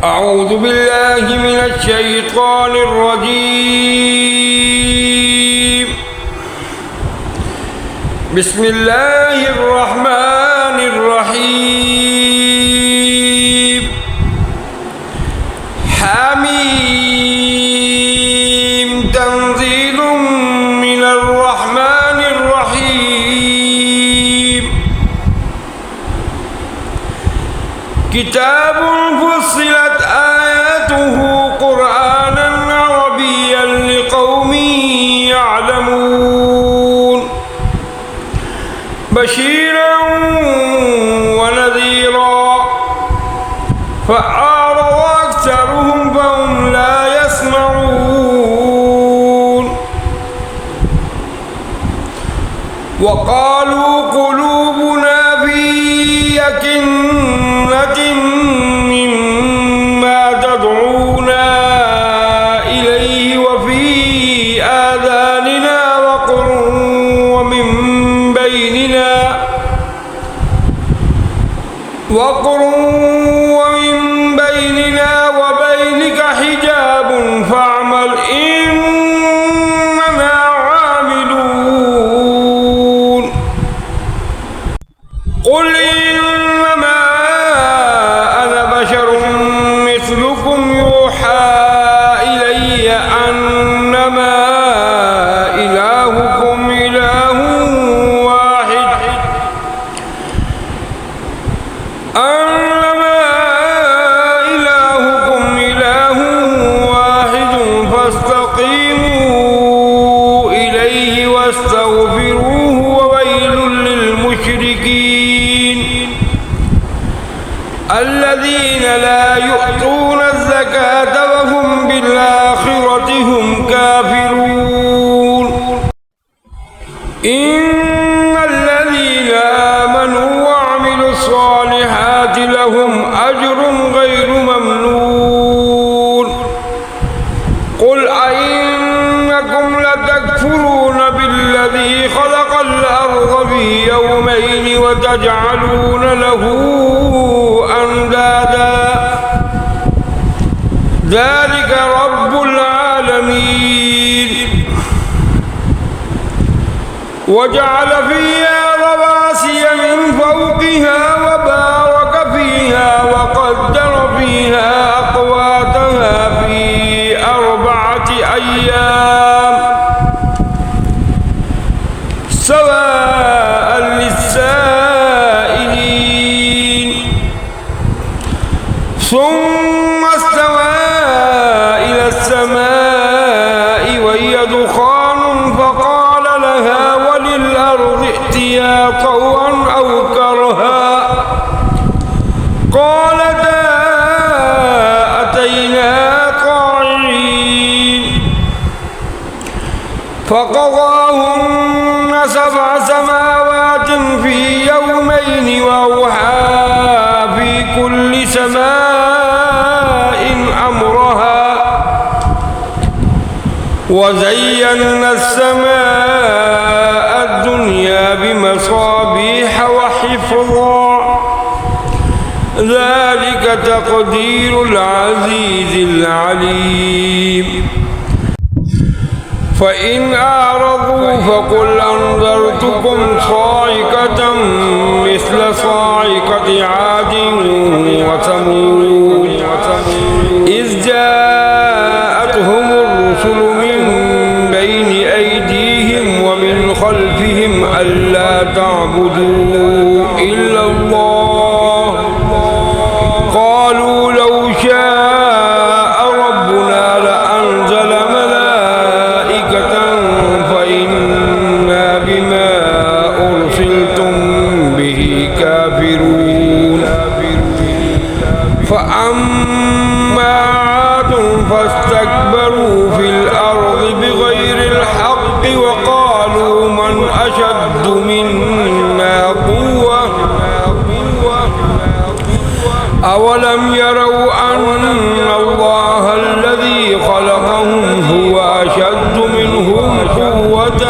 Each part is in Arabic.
أعوذ بالله من الشيطان الرجيم. بسم الله الرحمن الرحيم. حميم تنزيل من الرحمن الرحيم. كتاب فصلت آياته قرآنا عربيا لقوم يعلمون بشيرا ونذيرا فأعرض أكثرهم فهم لا يسمعون. وقالوا قلوبنا في أكنة مما تدعونا إليه وفي آذاننا وقر ومن بيننا وبينك حجاب فاعمل إننا عاملون. قل إنما أنا بشر مثلكم يوحى إلي أنما إلهكم إله واحد فاستقيموا إليه واستغفروه وويل للمشركين الذين لا يؤتون الزكاة وهم بالآخرة هم كافرون. إن الذين آمنوا وعملوا الصالحات لهم أجر غير ممنون. قل أئنكم لتكفرون بالذي خلق الأرض في يومين وتجعلون له أندادا ذلك رب العالمين. وجعل فيها رواسي من فوقها وبارك فيها وقدر فيها أقواتها في 4 أيام سواء للسائلين. ثم استوى إلى السماء وهي دخان فقال لها وللأرض ائتيا طوعا أو كرها قالتا أتينا طاعين. فقضاهن 7 سماوات في يومين وأوحى في كل سماء أمرها وزينا السماء الدنيا بمصابيح وحفظا ذلك تقدير العزيز العليم. فإن أعرضوا فقل أنذرتكم صاعقة مثل صاعقة عاد وثمود إذ جاءتهم الرسل من بين أيديهم ومن خلفهم ألا تعبدوا إلا الله قالوا لو شاء ربنا لأنزل ملائكة فإنا بما أرسلتم به كافرون. فأما عاد فاستكبروا في الأرض بغير الحق وقالوا من أشد منا قوة أولم يروا أن الله الذي خلقهم هو أشد منهم قوة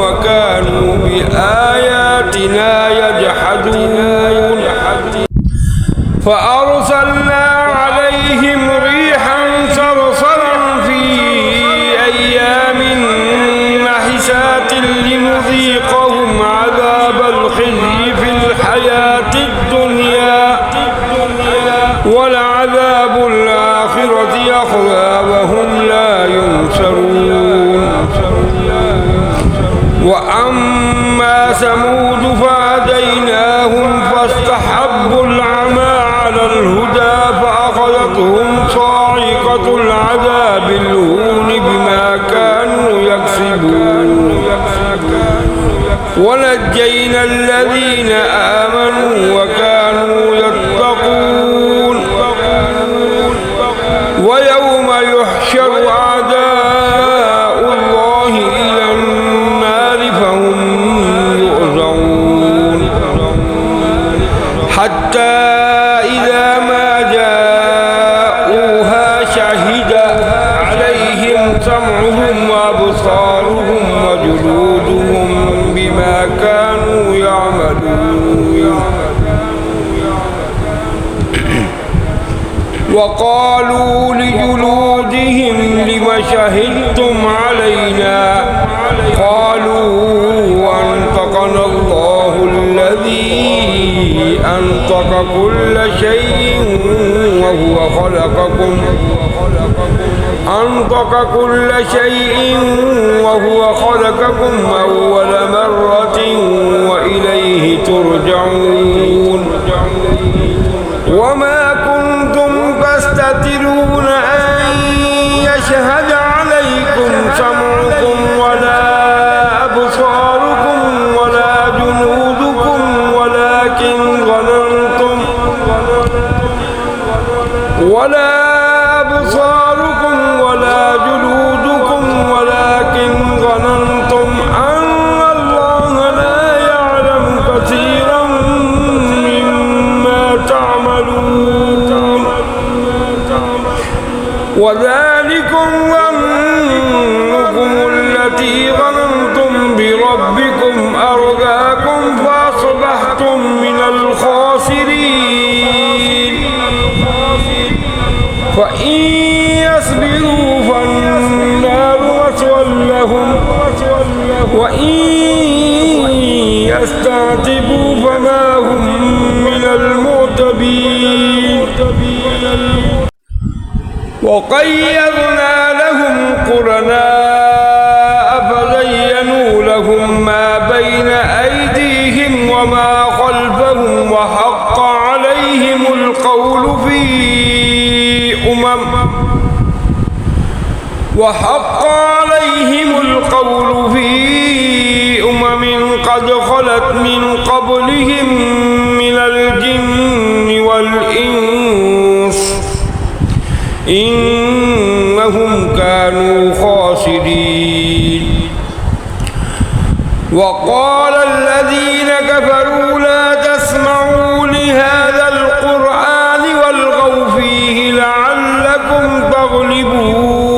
وكانوا بآياتنا يجحدون. فأرسلنا عليهم ولعذاب الآخرة أخزى وهم لا ينصرون وأما ثمود فهديناهم فاستحبوا العمى على الهدى فأخذتهم صاعقة العذاب الهون بما كانوا يكسبون ونجينا الذين آمنوا وكانوا يتقون ويوم يحشر أعداء الله إلى النار فهم يؤزرون حتى إذا ما جاءوها شهد عليهم سمعهم وأبصارهم وجلودهم بما كانوا يعملون وقالوا لجلودهم لم شهدتم علينا قالوا أنطقنا الله الذي أنطق كل شيء وهو خلقكم أول مرة وإليه ترجعون وما كنتم تستترون أن يشهد عليكم سمعكم ولا أبصاركم ولا جنودكم ولكن ظننتم أن الله لا يعلم كثيرا مما تعملون وذلكم ظنكم التي ظننتم بربكم أرداكم فأصبحتم من الخاسرين فإن يصبروا فالنار مثوى لهم وإن يستعتبوا فما هم من المعتبين وقيضنا لهم قرناء فزينوا لهم ما بين أيديهم وما خلفهم وحق عليهم القول في أمم قد خلت من قبلهم من الجن والإنس إنهم كانوا خاسرين وقال الذين كفروا لا تسمعوا لهذا القرآن والغوا فيه لعلكم تغلبون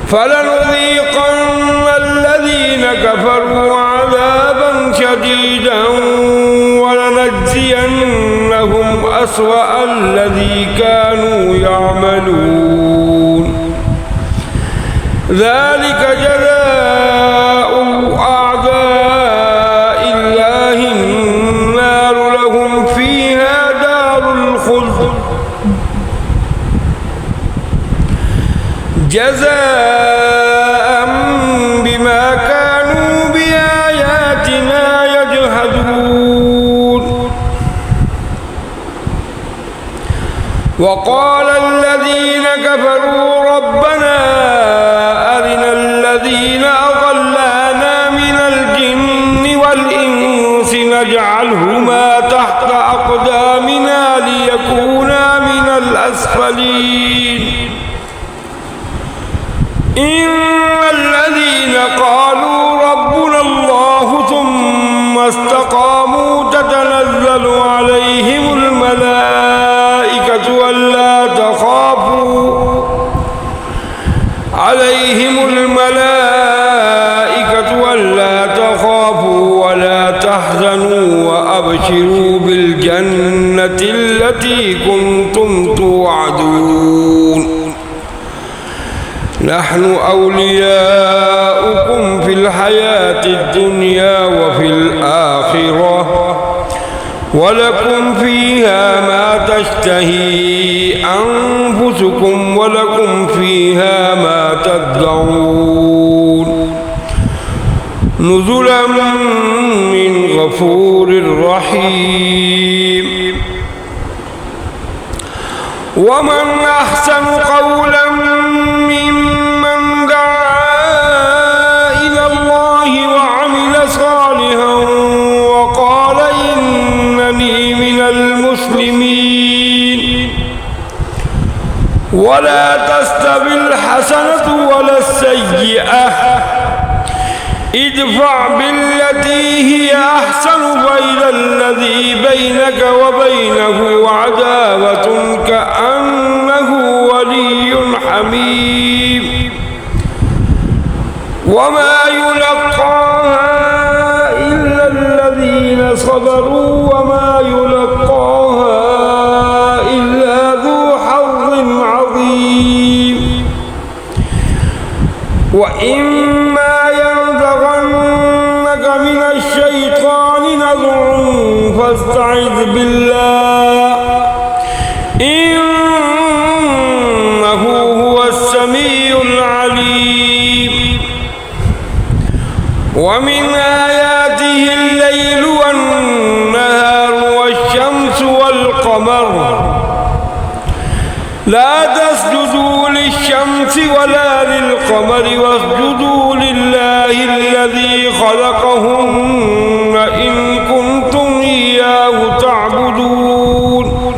فلنذيقن الذين كفروا عذابا شديدا ولنجزينهم أسوأ الذي كانوا يعملون ذلك جزاء أعداء الله النار لهم فيها دار الخلد جزاء بما كانوا بآياتنا يجحدون وقال الذين كفروا ربنا أرنا الذين أضلانا من الجن والإنس نجعلهما تحت أقدامنا ليكونا من الأسفلين إن الذين قالوا ربنا الله ثم استقاموا تتنزل عليهم الملائكة ألا تخافوا ولا تحزنوا وأبشروا بالجنة التي كنتم توعدون نحن أولياؤكم في الحياة الدنيا وفي الآخرة ولكم فيها تشتهي أنفسكم ولكم فيها ما تدعون نزلا من غفور رحيم ومن أحسن قولا ممن دعا إلى الله وعمل صالحا وقال إنني من المسلمين ولا تستوي الحسنة ولا السيئة ادفع بالتي هي أحسن فإذا الذي بينك وبينه عداوة كأنه ولي حميم وما يلقاها إلا الذين صبروا وما يلقاها إلا ذو حظ عظيم وإما ينزغنك من الشيطان نزغ فاستعذ بالله إنه هو السميع العليم ومن آياته الليل والنهار والشمس والقمر لا تسجدوا للشمس ولا للقمر واسجدوا لله الذي خلقهن إن كنتم إياه تعبدون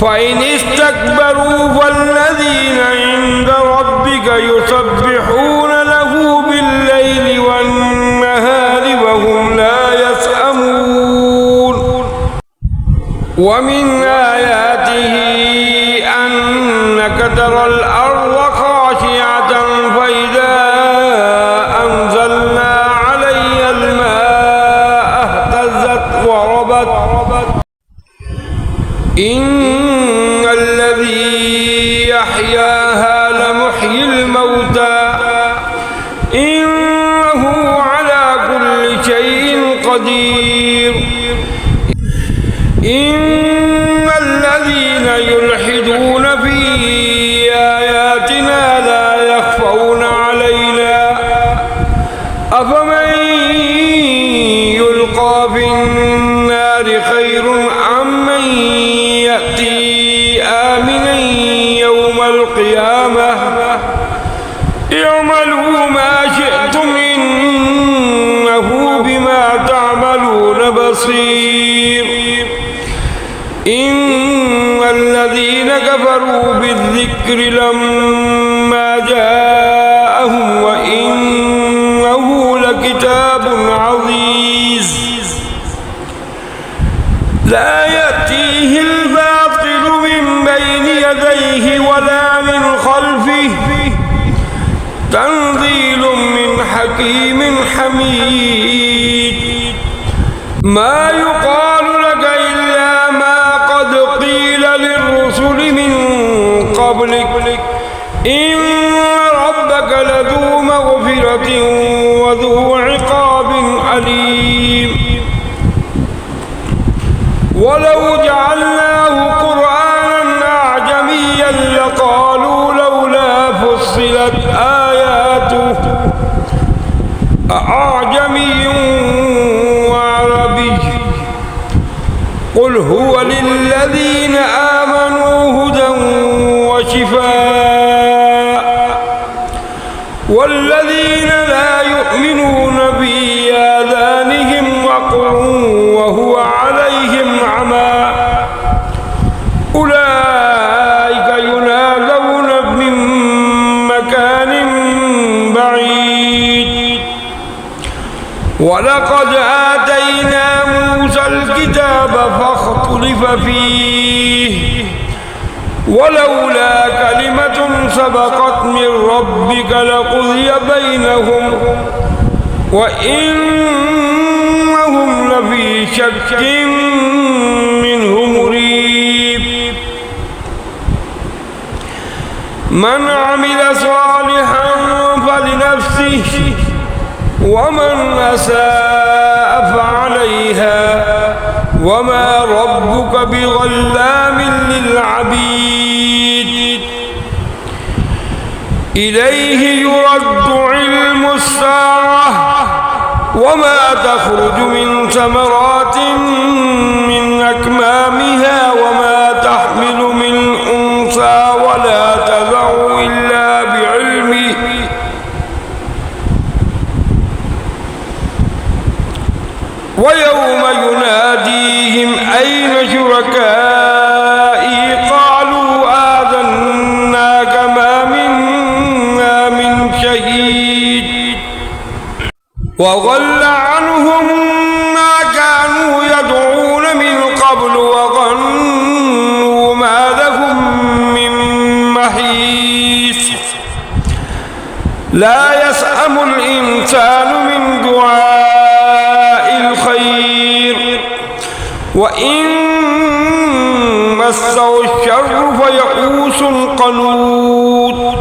فإن استكبروا فالذين عند ربك يسبحون له بالليل والنهار وهم لا يسأمون ومن آياته أنك ترى الأرض خاشعة فإذا أنزلنا عليها الماء اهتزت وربت إن الذي يحياها لمحيي الموتى إنه على كل شيء قدير إن الذين يلحدون في آياتنا لا يخفون علينا أفمن يلقى في النار خير أم من يأتي آمنا يوم القيامة اعملوا ما شئتم إنه بما تعملون بصير إن الذين كفروا بالذكر لما جاءهم وإنه لكتاب عزيز لا يأتيه الباطل من بين يديه ولا من خلفه تنزيل من حكيم حميد ما يقال لك إلا ما قد قيل للرسل من قبلك إن ربك لذو مغفرة وذو عقاب أليم ولو جعلناه قرآنا أعجميا لقالوا لولا فصلت آياته أعجمي وعربي قل هو للذين آمنوا هدى وشفاء والذين لا يؤمنون في آذانهم وقر وهو عليهم عمى أولئك ينادون من مكان بعيد ولقد آتينا موسى الكتاب فاختلف فيه ولولا كلمة سبقت من ربك لقضي بينهم وإنهم لفي شك منه مريب من عمل صالحا فلنفسه ومن أساء فعليها وما ربك بظلام للعبيد إليه يرد علم الساعة وما تخرج من ثمرات من أكمامها وما تحمل من أنثى ولا تضع إلا بعلمه ويوم يناديهم أين شركائي قالوا آذناك ما منا من شهيد وضل عنهم ما كانوا يدعون من قبل وظنوا ما لهم من محيص لا يسأم الإنسان من دعاء الخير وإن مسه الشر فيئوس قنوط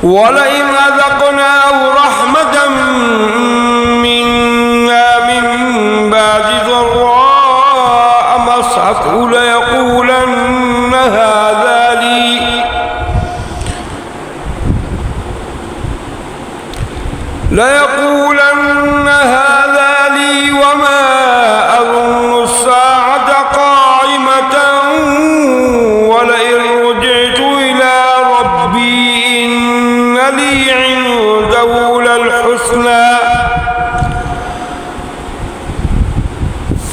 ولئن أذقناه رحمة منا من بعد ضراء مسته ليقولن هذا لي وما أظن الساعة قائمة ولئن رجعت إلى ربي إن لي عنده للحسنى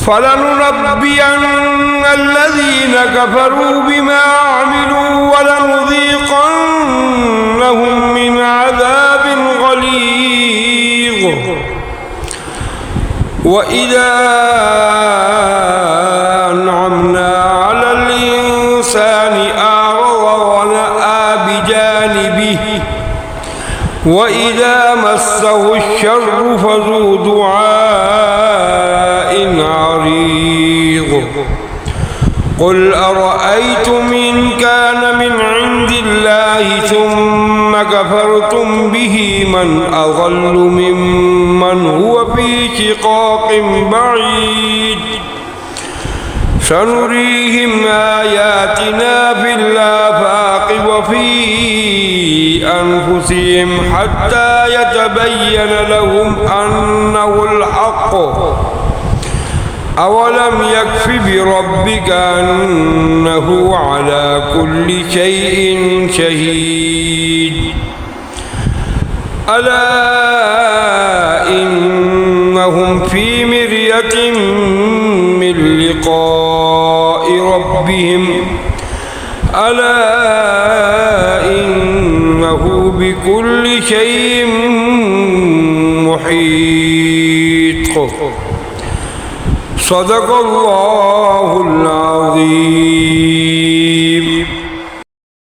فلننبئن الذين كفروا بما عملوا ولنذيقنهم من عذاب غليظ وإذا أنعمنا على الإنسان أعرض ونأى بجانبه وإذا مسه الشر فذو دعاء عريض قل أرأيتم إن كان من عند الله ثم كفرتم به من أضل ممن هو في شقاق بعيد سنريهم آياتنا في الآفاق وفي أنفسهم حتى يتبين لهم أنه الحق أولم يكف بربك أنه على كل شيء شهيد ألا إنهم في مرية من لقاء ربهم ألا إنه بكل شيء محيط صدق الله العظيم.